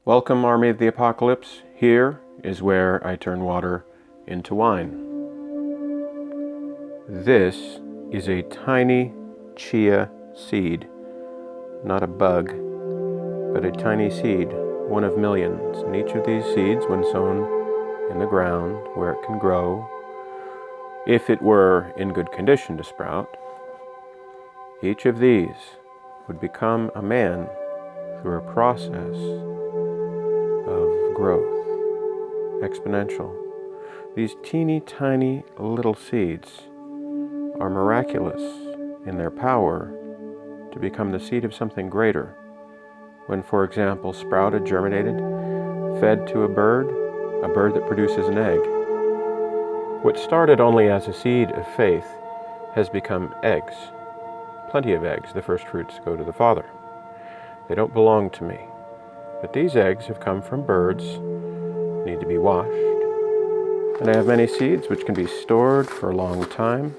Welcome, Army of the Apocalypse. Here is where I turn water into wine. This is a tiny chia seed, not a bug, but a tiny seed, one of millions. And each of these seeds, when sown in the ground where it can grow, if it were in good condition to sprout, each of these would become a man through a process of growth, exponential. These teeny tiny little seeds are miraculous in their power to become the seed of something greater. When, for example, sprouted, germinated, fed to a bird that produces an egg. What started only as a seed of faith has become eggs. Plenty of eggs. The first fruits go to the Father. They don't belong to me. But these eggs have come from birds, need to be washed. And I have many seeds which can be stored for a long time.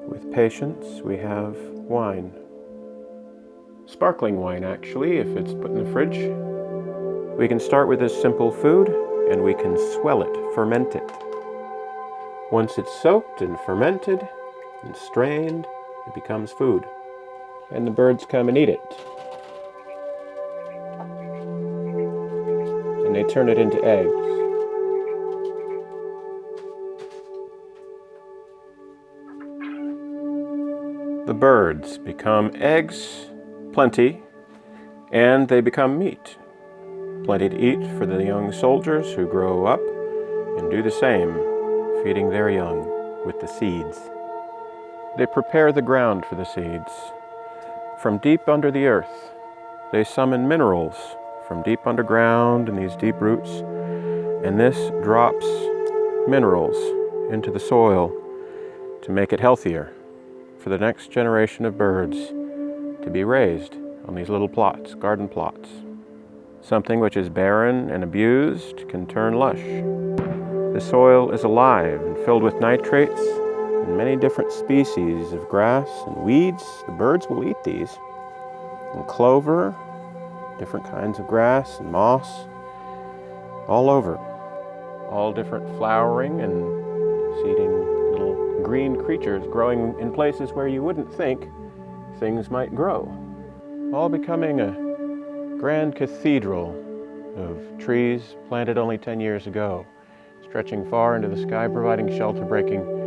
With patience, we have wine. Sparkling wine, actually, if it's put in the fridge. We can start with this simple food, and we can swell it, ferment it. Once it's soaked and fermented and strained, it becomes food. And the birds come and eat it. And they turn it into eggs. The birds become eggs, plenty, and they become meat. Plenty to eat for the young soldiers who grow up and do the same, feeding their young with the seeds. They prepare the ground for the seeds. From deep under the earth, they summon minerals from deep underground in these deep roots, and this drops minerals into the soil to make it healthier for the next generation of birds to be raised on these little plots, garden plots. Something which is barren and abused can turn lush. The soil is alive and filled with nitrates and many different species of grass and weeds. The birds will eat these. And clover, different kinds of grass and moss, all over. All different flowering and seeding little green creatures growing in places where you wouldn't think things might grow. All becoming a grand cathedral of trees planted only 10 years ago, stretching far into the sky, providing shelter, breaking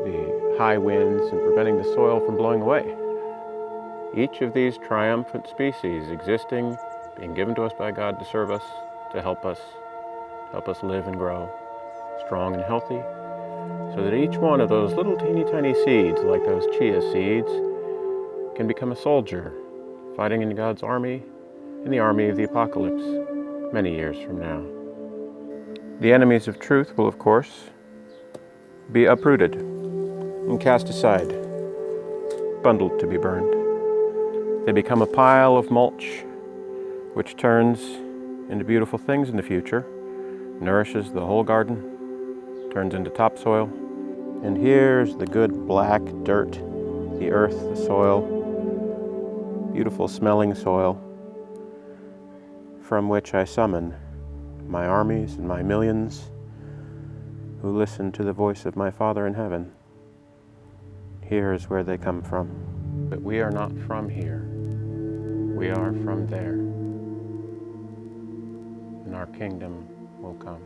the high winds and preventing the soil from blowing away. Each of these triumphant species existing, being given to us by God to serve us, to help us live and grow strong and healthy, so that each one of those little teeny tiny seeds, like those chia seeds, can become a soldier fighting in God's army, in the army of the apocalypse, many years from now. The enemies of truth will, of course, be uprooted and cast aside, bundled to be burned. They become a pile of mulch, which turns into beautiful things in the future, nourishes the whole garden, turns into topsoil. And here's the good black dirt, the earth, the soil, beautiful smelling soil, from which I summon my armies and my millions who listen to the voice of my Father in heaven. Here is where they come from. But we are not from here. We are from there. And our kingdom will come.